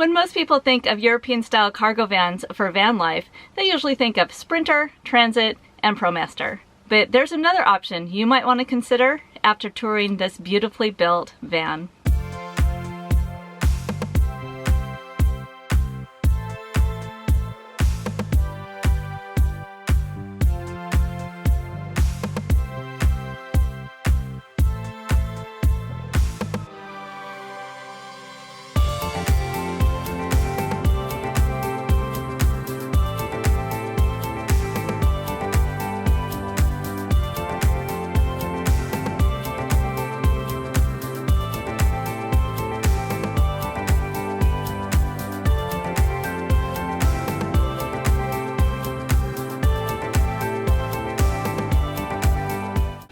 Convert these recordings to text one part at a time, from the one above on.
When most people think of European-style cargo vans for van life, they usually think of Sprinter, Transit, and ProMaster. But there's another option you might want to consider after touring this beautifully built van.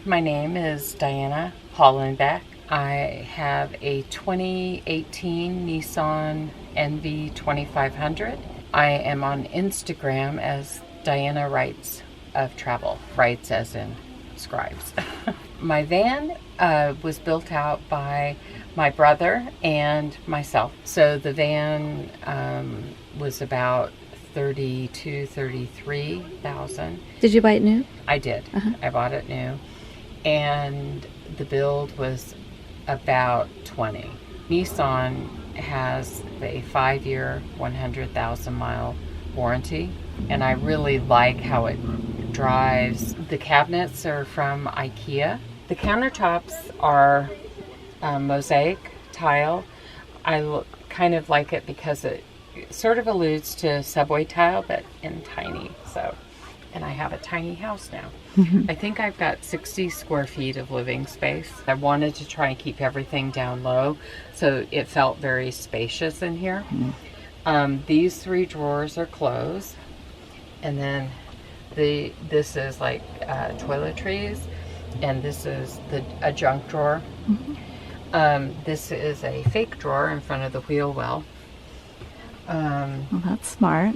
My name is Diana Hollenbeck. I have a 2018 Nissan NV 2500. I am on Instagram as Diana Writes of Travel. Writes as in scribes. My van was built out by my brother and myself. So the van was about $33,000. Did you buy it new? I did. I bought it new. And the build was about 20. Nissan has a 5-year, 100,000 mile warranty, and I really like how it drives. The cabinets are from IKEA. The countertops are mosaic tile. I kind of like it because it sort of alludes to subway tile, but in tiny. And I have a tiny house now. I think I've got 60 square feet of living space. I wanted to try and keep everything down low, so it felt very spacious in here. These 3 drawers are closed, and then this is like toiletries, and this is a junk drawer. This is a fake drawer in front of the wheel well. Well, that's smart.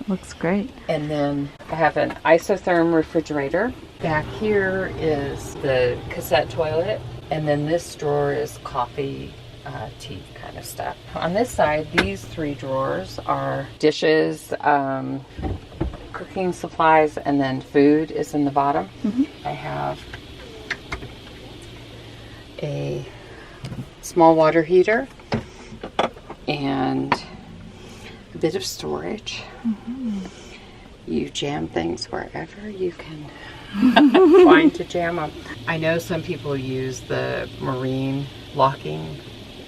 Looks great. And then I have an isotherm refrigerator. Back here is the cassette toilet. And then this drawer is coffee, tea kind of stuff. On this side, these 3 drawers are dishes, cooking supplies, and then food is in the bottom. I have a small water heater and a bit of storage. You jam things wherever you can find to jam them. I know some people use the marine locking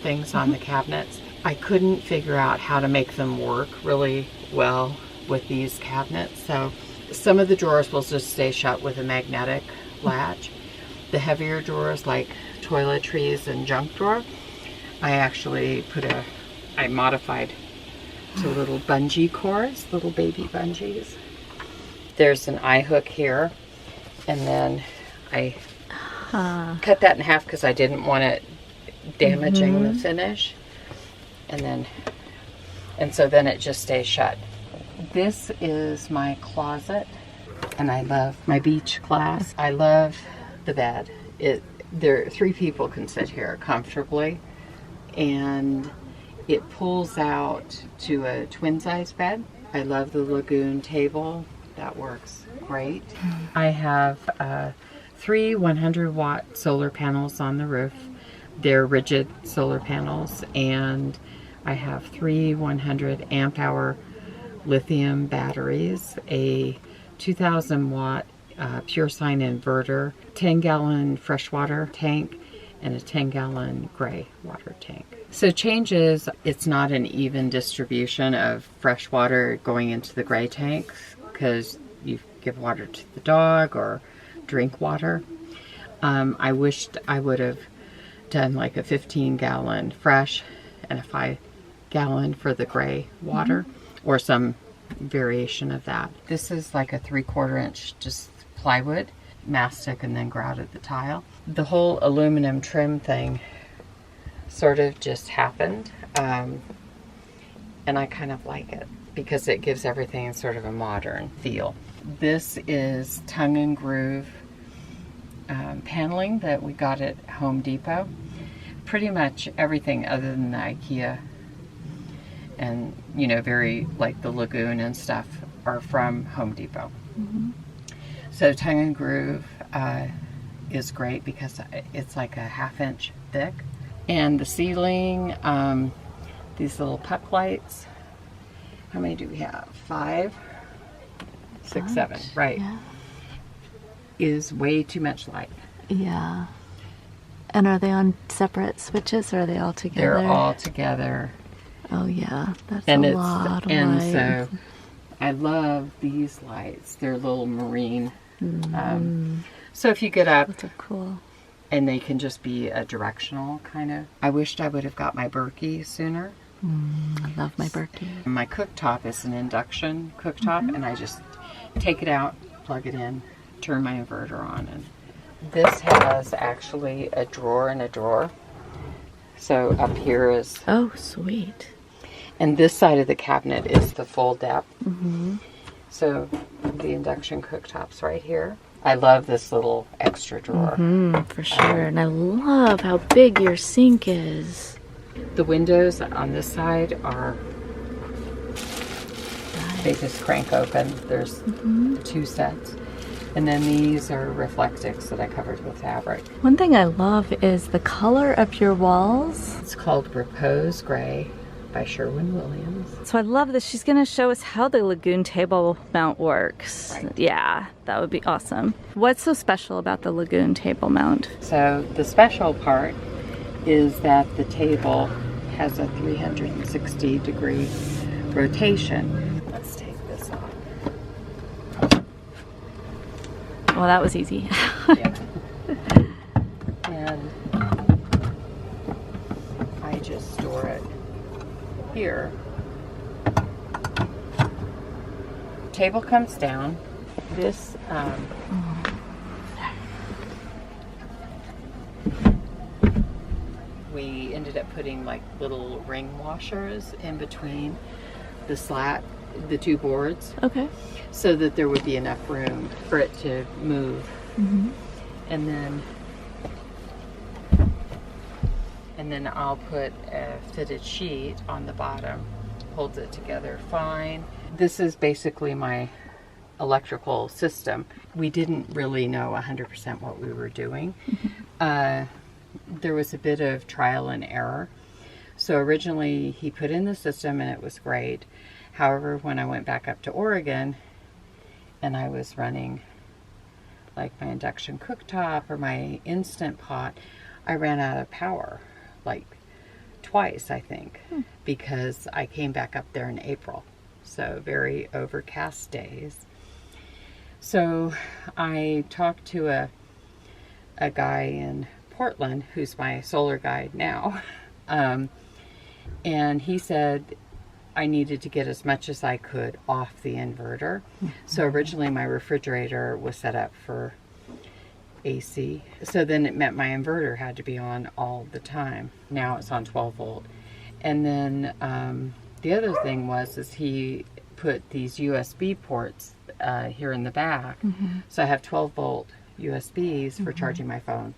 things on the cabinets. I couldn't figure out how to make them work really well with these cabinets, so some of the drawers will just stay shut with a magnetic latch. The heavier drawers, like toiletries and junk drawer, I modified to little bungee cords, little baby bungees. There's an eye hook here, and then I cut that in half because I didn't want it damaging the finish. And so then it just stays shut. This is my closet, and I love my beach class. I love the bed. 3 people can sit here comfortably, and it pulls out to a twin size bed. I love the Lagoon table. That works great. I have 3 100-watt solar panels on the roof. They're rigid solar panels, and I have 3 100 amp hour lithium batteries, a 2,000-watt pure sine inverter, 10-gallon freshwater tank, and a 10-gallon gray water tank. So changes, it's not an even distribution of fresh water going into the gray tanks because you give water to the dog or drink water. I wished I would have done like a 15-gallon fresh and a 5-gallon for the gray water, or some variation of that. This is like a 3/4 inch just plywood, mastic, and then grouted the tile. The whole aluminum trim thing sort of just happened, and I kind of like it because it gives everything sort of a modern feel. This is tongue and groove paneling that we got at Home Depot. Pretty much everything other than the IKEA and you know, very like the lagoon and stuff are from Home Depot. So Tongue and Groove is great because it's like a 1/2 inch thick. And the ceiling, these little puck lights, how many do we have? 5, 6, 7, right. Yeah. Is way too much light. Yeah. And are they on separate switches or are they all together? They're all together. Oh yeah, that's And a it's lot of and light. so I love these lights. They're little marine. So if you get up, Those are cool. and they can just be a directional kind of. I wished I would have got my Berkey sooner. I love my Berkey. My cooktop is an induction cooktop, and I just take it out, plug it in, turn my inverter on, and this has actually a drawer and a drawer. So up here is, Oh, sweet. and this side of the cabinet is the full depth. So the induction cooktop's right here. I love this little extra drawer. For sure. And I love how big your sink is. The windows on this side are, they just crank open. There's 2 sets. And then these are reflectics that I covered with fabric. One thing I love is the color of your walls. It's called Repose Gray by Sherwin-Williams. So I love this. She's going to show us how the Lagoon table mount works. Right. Yeah, that would be awesome. What's so special about the Lagoon table mount? So the special part is that the table has a 360-degree rotation. Let's take this off. Well, that was easy. Yeah. And I just store it here. Table comes down. This we ended up putting like little ring washers in between the slat, the 2 boards, Okay. so that there would be enough room for it to move. And then I'll put a fitted sheet on the bottom, holds it together fine. This is basically my electrical system. We didn't really know 100% what we were doing. There was a bit of trial and error. So originally he put in the system and it was great. However, when I went back up to Oregon and I was running like my induction cooktop or my Instant Pot, I ran out of power like twice, I think, because I came back up there in April. So very overcast days. So I talked to a guy in Portland who's my solar guide now. And he said I needed to get as much as I could off the inverter. So originally my refrigerator was set up for AC. So then it meant my inverter had to be on all the time. Now it's on 12 volt. And then the other thing is he put these USB ports here in the back. So I have 12 volt USBs for charging my phone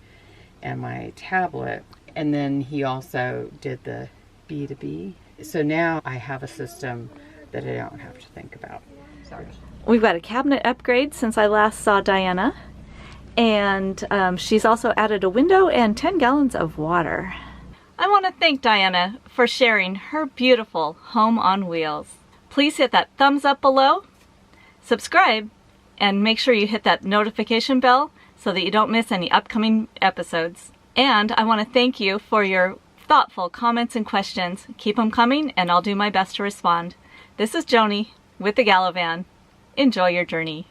and my tablet. And then he also did the B2B. So now I have a system that I don't have to think about. Sorry. We've got a cabinet upgrade since I last saw Diana. And she's also added a window and 10 gallons of water. I want to thank Diana for sharing her beautiful home on wheels. Please hit that thumbs up below, subscribe, and make sure you hit that notification bell so that you don't miss any upcoming episodes. And I want to thank you for your thoughtful comments and questions. Keep them coming and I'll do my best to respond. This is Joni with TheGalavan. Enjoy your journey.